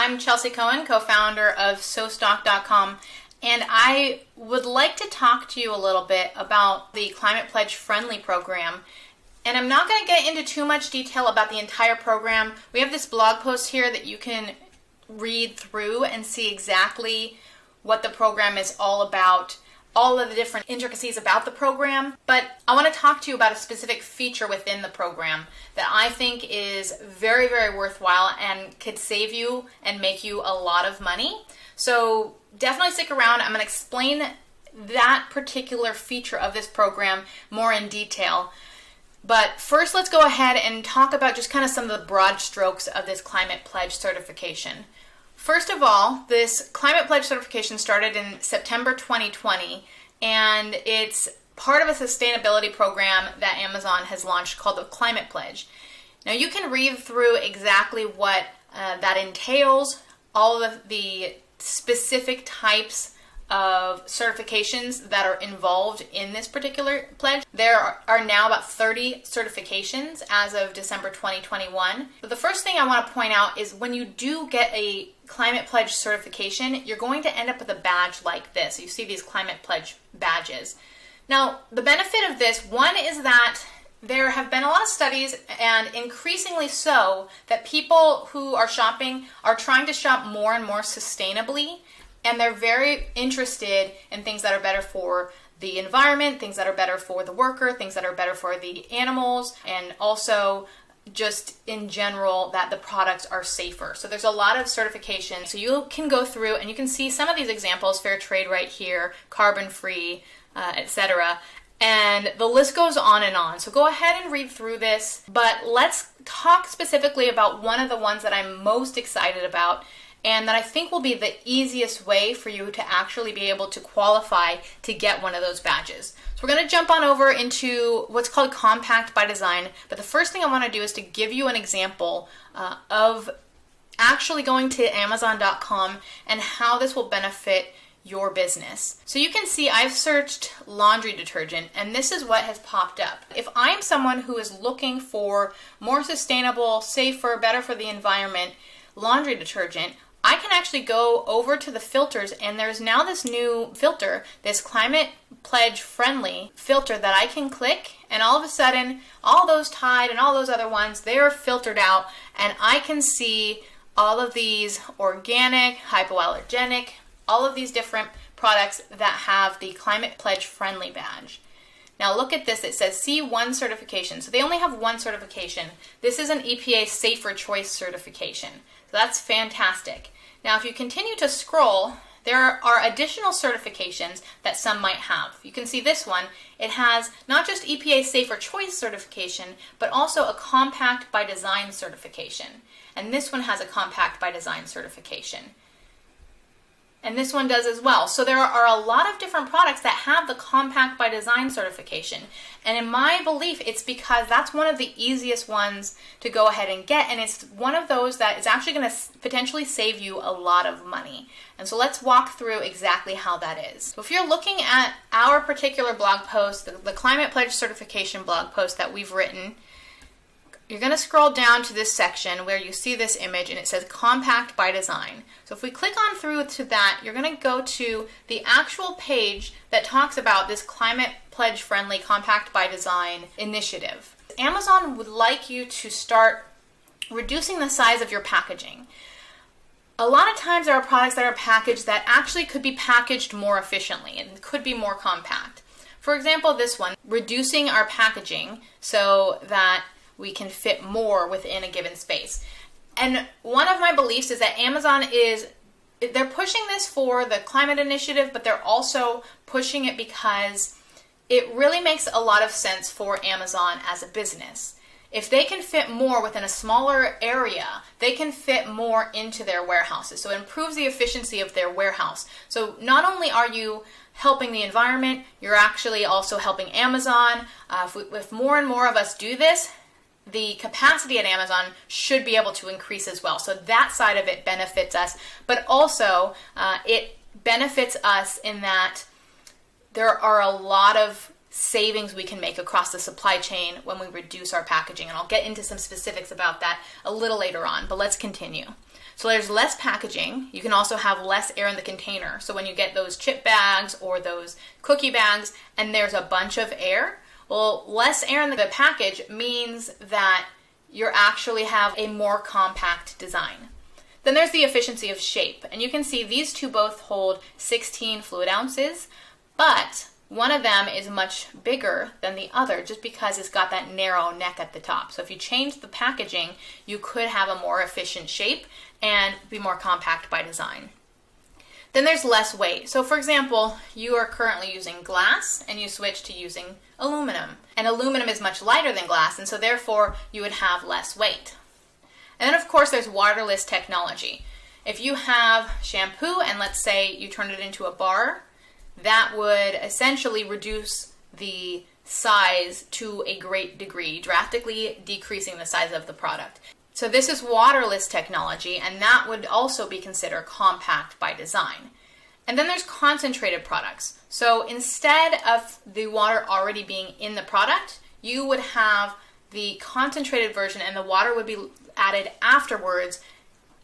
I'm Chelsea Cohen, co-founder of SoStock.com, and I would like to talk to you a little bit about the Climate Pledge Friendly program. And I'm not going to get into too much detail about the entire program. We have this blog post here that you can read through and see exactly what the program is all about, all of the different intricacies about the program. But I want to talk to you about a specific feature within the program that I think is very, very worthwhile and could save you and make you a lot of money. So definitely stick around. I'm going to explain that particular feature of this program more in detail. But first, let's go ahead and talk about just kind of some of the broad strokes of this Climate Pledge certification. First of all, this Climate Pledge certification started in September 2020, and it's part of a sustainability program that Amazon has launched called the Climate Pledge. Now, you can read through exactly what that entails, all of the specific types of certifications that are involved in this particular pledge. There are now about 30 certifications as of December 2021. But the first thing I want to point out is when you do get a Climate Pledge certification, you're going to end up with a badge like this. You see these Climate Pledge badges. Now, the benefit of this, one is that there have been a lot of studies, and increasingly so, that people who are shopping are trying to shop more and more sustainably. And they're very interested in things that are better for the environment, things that are better for the worker, things that are better for the animals, and also just in general that the products are safer. So there's a lot of certifications. So you can go through and you can see some of these examples, fair trade right here, carbon free, etc. And the list goes on and on. So go ahead and read through this. But let's talk specifically about one of the ones that I'm most excited about, and that I think will be the easiest way for you to actually be able to qualify to get one of those badges. So we're going to jump on over into what's called Compact by Design. But the first thing I want to do is to give you an example of actually going to Amazon.com and how this will benefit your business. So you can see I've searched laundry detergent, and this is what has popped up. If I'm someone who is looking for more sustainable, safer, better for the environment laundry detergent, I can actually go over to the filters, and there's now this new filter, this Climate Pledge Friendly filter that I can click, and all of a sudden, all those Tide and all those other ones, they're filtered out, and I can see all of these organic, hypoallergenic, all of these different products that have the Climate Pledge Friendly badge. Now look at this, it says C1 certification. So they only have one certification. This is an EPA Safer Choice certification. So that's fantastic. Now if you continue to scroll, there are additional certifications that some might have. You can see this one. It has not just EPA Safer Choice certification, but also a Compact by Design certification. And this one has a Compact by Design certification. And this one does as well. So there are a lot of different products that have the Compact by Design certification. And in my belief, it's because that's one of the easiest ones to go ahead and get. And it's one of those that is actually going to potentially save you a lot of money. And so let's walk through exactly how that is. So if you're looking at our particular blog post, the Climate Pledge certification blog post that we've written, you're going to scroll down to this section where you see this image and it says Compact by Design. So if we click on through to that, you're going to go to the actual page that talks about this Climate Pledge Friendly Compact by Design initiative. Amazon would like you to start reducing the size of your packaging. A lot of times there are products that are packaged that actually could be packaged more efficiently and could be more compact. For example, this one, reducing our packaging so that we can fit more within a given space. And one of my beliefs is that Amazon they're pushing this for the climate initiative, but they're also pushing it because it really makes a lot of sense for Amazon as a business. If they can fit more within a smaller area, they can fit more into their warehouses. So it improves the efficiency of their warehouse. So not only are you helping the environment, you're actually also helping Amazon. If more and more of us do this, the capacity at Amazon should be able to increase as well. So that side of it benefits us, but also it benefits us in that there are a lot of savings we can make across the supply chain when we reduce our packaging. And I'll get into some specifics about that a little later on, but let's continue. So there's less packaging. You can also have less air in the container. So when you get those chip bags or those cookie bags and there's a bunch of air, well, less air in the package means that you actually have a more compact design. Then there's the efficiency of shape. And you can see these two both hold 16 fluid ounces, but one of them is much bigger than the other just because it's got that narrow neck at the top. So if you change the packaging, you could have a more efficient shape and be more compact by design. Then there's less weight. So for example, you are currently using glass and you switch to using aluminum. And aluminum is much lighter than glass, and so therefore you would have less weight. And then of course there's waterless technology. If you have shampoo and let's say you turn it into a bar, that would essentially reduce the size to a great degree, drastically decreasing the size of the product. So this is waterless technology, and that would also be considered compact by design. And then there's concentrated products. So instead of the water already being in the product, you would have the concentrated version and the water would be added afterwards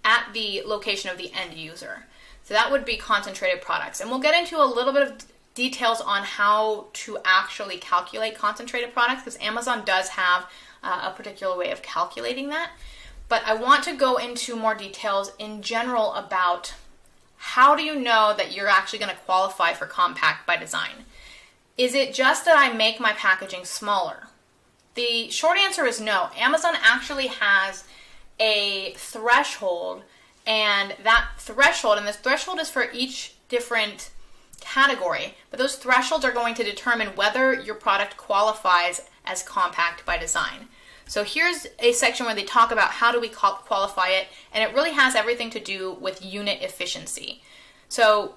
at the location of the end user. So that would be concentrated products. And we'll get into a little bit of details on how to actually calculate concentrated products, because Amazon does have a particular way of calculating that. But I want to go into more details in general about how do you know that you're actually going to qualify for compact by design. Is it just that I make my packaging smaller? The short answer is no. Amazon actually has a threshold, and that threshold, and this threshold is for each different category, but those thresholds are going to determine whether your product qualifies as compact by design. So here's a section where they talk about how do we qualify it, and it really has everything to do with unit efficiency. So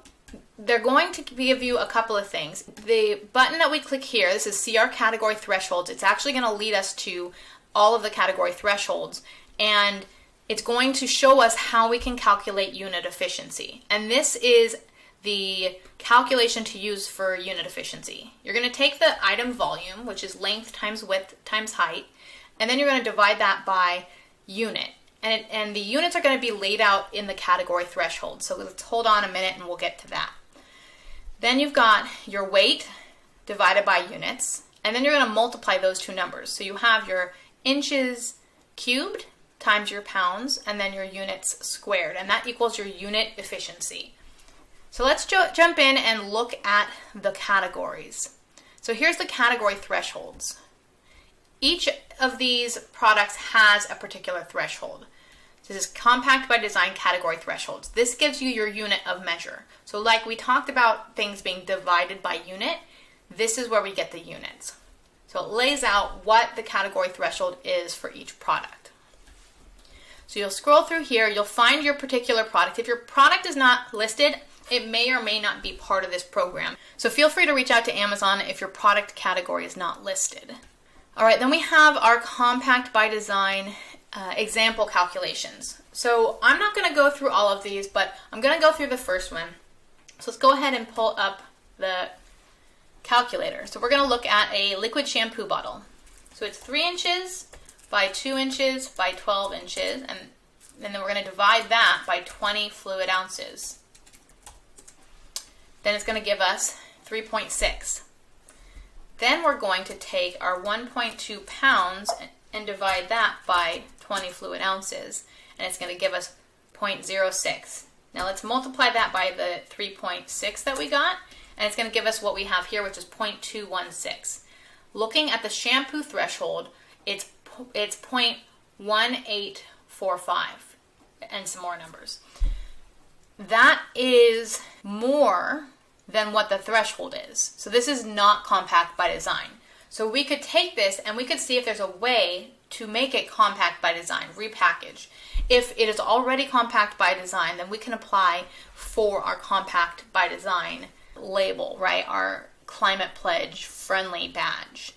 they're going to give you a couple of things. The button that we click here, this is CR category thresholds. It's actually going to lead us to all of the category thresholds, and it's going to show us how we can calculate unit efficiency. And this is the calculation to use for unit efficiency. You're going to take the item volume, which is length times width times height, and then you're going to divide that by unit. And the units are going to be laid out in the category threshold. So let's hold on a minute and we'll get to that. Then you've got your weight divided by units, and then you're going to multiply those two numbers. So you have your inches cubed times your pounds, and then your units squared, and that equals your unit efficiency. So let's jump in and look at the categories. So here's the category thresholds. Each of these products has a particular threshold. This is compact by design category thresholds. This gives you your unit of measure. So like we talked about things being divided by unit, this is where we get the units. So it lays out what the category threshold is for each product. So you'll scroll through here, you'll find your particular product. If your product is not listed, it may or may not be part of this program. So feel free to reach out to Amazon if your product category is not listed. All right, then we have our compact by design example calculations. So I'm not going to go through all of these, but I'm going to go through the first one. So let's go ahead and pull up the calculator. So we're going to look at a liquid shampoo bottle. So it's 3 inches by 2 inches by 12 inches, and then we're going to divide that by 20 fluid ounces. Then it's going to give us 3.6. Then we're going to take our 1.2 pounds and divide that by 20 fluid ounces, and it's going to give us 0.06. Now let's multiply that by the 3.6 that we got, and it's going to give us what we have here, which is 0.216. Looking at the shampoo threshold, it's 0.1845, and some more numbers. That is more than what the threshold is. So this is not compact by design. So we could take this and we could see if there's a way to make it compact by design, repackage. If it is already compact by design, then we can apply for our compact by design label, right? Our Climate Pledge friendly badge.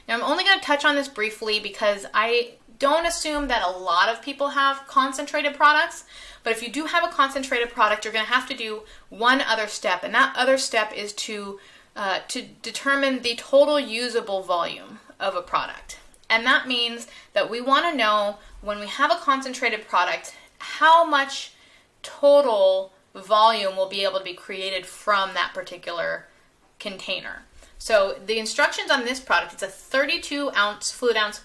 Now I'm only going to touch on this briefly because I don't assume that a lot of people have concentrated products, but if you do have a concentrated product, you're going to have to do one other step, and that other step is to to determine the total usable volume of a product. And that means that we want to know, when we have a concentrated product, how much total volume will be able to be created from that particular container. So the instructions on this product, it's a 32 ounce fluid ounce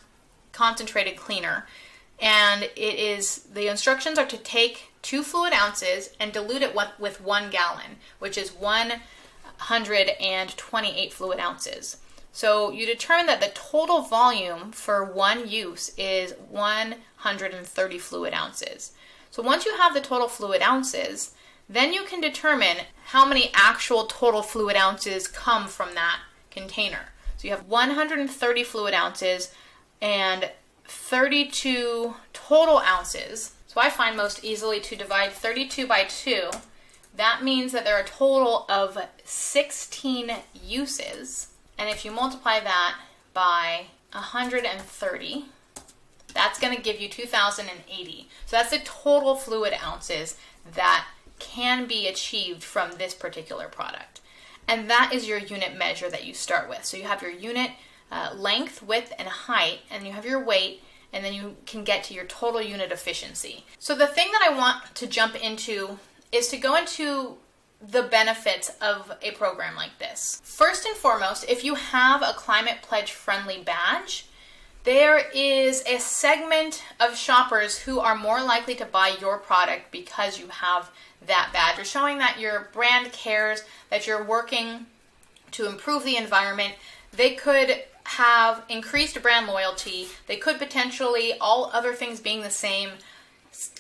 concentrated cleaner, and the instructions are to take 2 fluid ounces and dilute it with 1 gallon, which is 128 fluid ounces. So you determine that the total volume for one use is 130 fluid ounces. So once you have the total fluid ounces, then you can determine how many actual total fluid ounces come from that container. So you have 130 fluid ounces and 32 total ounces. So I find most easily to divide 32 by 2. That means that there are a total of 16 uses. And if you multiply that by 130, that's going to give you 2,080. So that's the total fluid ounces that can be achieved from this particular product. And that is your unit measure that you start with. So you have your unit length, width, and height, and you have your weight, and then you can get to your total unit efficiency. So the thing that I want to jump into is to go into the benefits of a program like this. First and foremost, if you have a Climate Pledge friendly badge, there is a segment of shoppers who are more likely to buy your product because you have that badge. You're showing that your brand cares, that you're working to improve the environment. They could have increased brand loyalty. They could potentially, all other things being the same,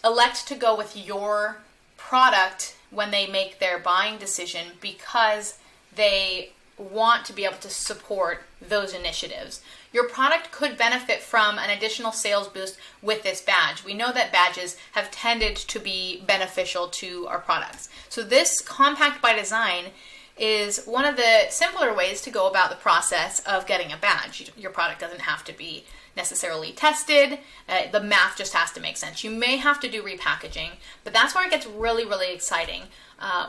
elect to go with your product when they make their buying decision because they want to be able to support those initiatives. Your product could benefit from an additional sales boost with this badge. We know that badges have tended to be beneficial to our products. So this Compact by Design is one of the simpler ways to go about the process of getting a badge. Your product doesn't have to be necessarily tested. The math just has to make sense. You may have to do repackaging, but that's where it gets really, really exciting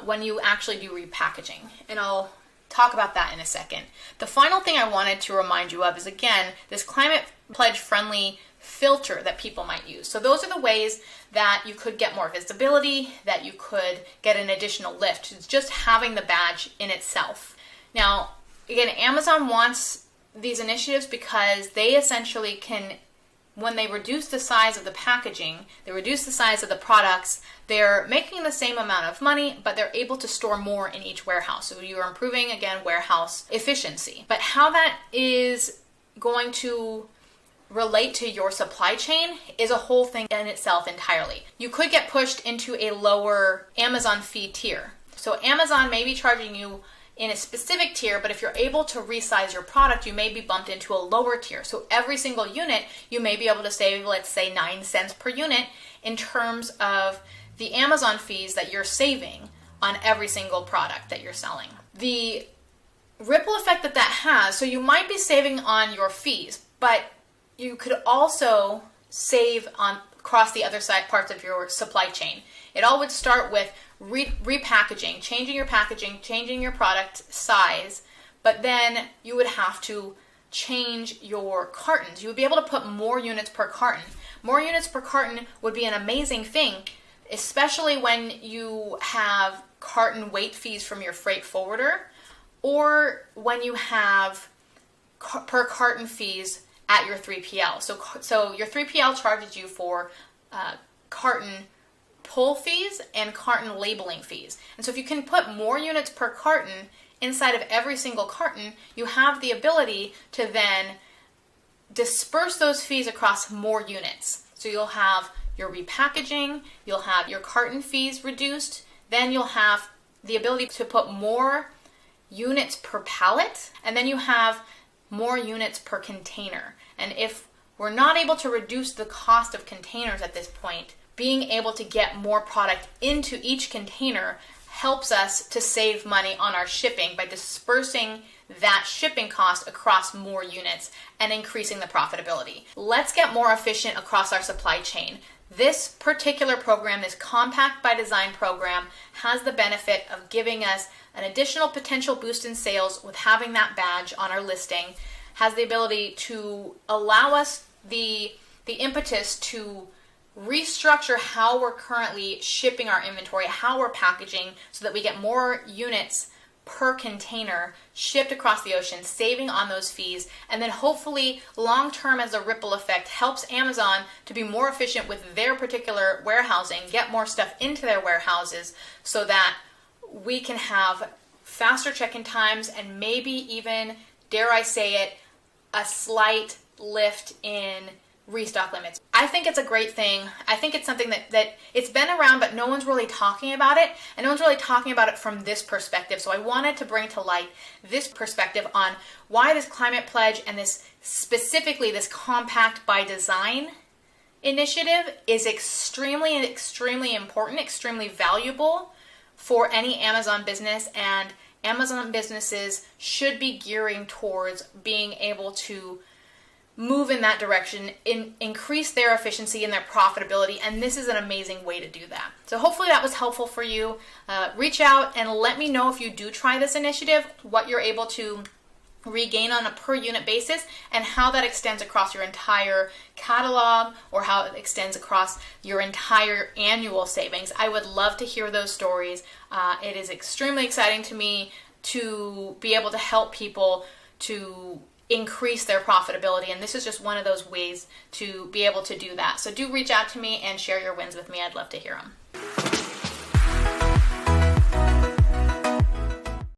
when you actually do repackaging. And I'll talk about that in a second. The final thing I wanted to remind you of is, again, this Climate Pledge friendly filter that people might use. So those are the ways that you could get more visibility, that you could get an additional lift. It's just having the badge in itself. Now, again, Amazon wants these initiatives because they essentially can, when they reduce the size of the packaging, they reduce the size of the products, they're making the same amount of money, but they're able to store more in each warehouse. So you're improving, again, warehouse efficiency. But how that is going to relate to your supply chain is a whole thing in itself entirely. You could get pushed into a lower Amazon fee tier. So Amazon may be charging you in a specific tier, but if you're able to resize your product, you may be bumped into a lower tier. So every single unit, you may be able to save, let's say, 9 cents per unit in terms of the Amazon fees that you're saving on every single product that you're selling. The ripple effect that has, so you might be saving on your fees, but you could also save on across the other side parts of your supply chain. It all would start with repackaging, changing your packaging, changing your product size, but then you would have to change your cartons. You would be able to put more units per carton. More units per carton would be an amazing thing, especially when you have carton weight fees from your freight forwarder, or when you have per carton fees at your 3PL. So your 3PL charges you for carton pull fees and carton labeling fees. And so if you can put more units per carton inside of every single carton, you have the ability to then disperse those fees across more units. So you'll have your repackaging, you'll have your carton fees reduced, then you'll have the ability to put more units per pallet, and then you have more units per container. And if we're not able to reduce the cost of containers at this point, being able to get more product into each container helps us to save money on our shipping by dispersing that shipping cost across more units and increasing the profitability. Let's get more efficient across our supply chain. This particular program, this Compact by Design program, has the benefit of giving us an additional potential boost in sales with having that badge on our listing, has the ability to allow us the impetus to restructure how we're currently shipping our inventory, how we're packaging, so that we get more units per container shipped across the ocean, saving on those fees, and then hopefully long-term as a ripple effect helps Amazon to be more efficient with their particular warehousing, get more stuff into their warehouses so that we can have faster check-in times and maybe even, dare I say it, a slight lift in restock limits. I think it's a great thing. I think it's something that it's been around, but no one's really talking about it, and no one's really talking about it from this perspective. So I wanted to bring to light this perspective on why this climate pledge and this specifically this Compact by Design initiative is extremely important, extremely valuable for any Amazon business, and Amazon businesses should be gearing towards being able to move in that direction, increase their efficiency and their profitability, and this is an amazing way to do that. So hopefully that was helpful for you. Reach out and let me know if you do try this initiative, what you're able to regain on a per unit basis and how that extends across your entire catalog or how it extends across your entire annual savings. I would love to hear those stories. It is extremely exciting to me to be able to help people to increase their profitability, and this is just one of those ways to be able to do that. So do reach out to me and share your wins with me. I'd love to hear them.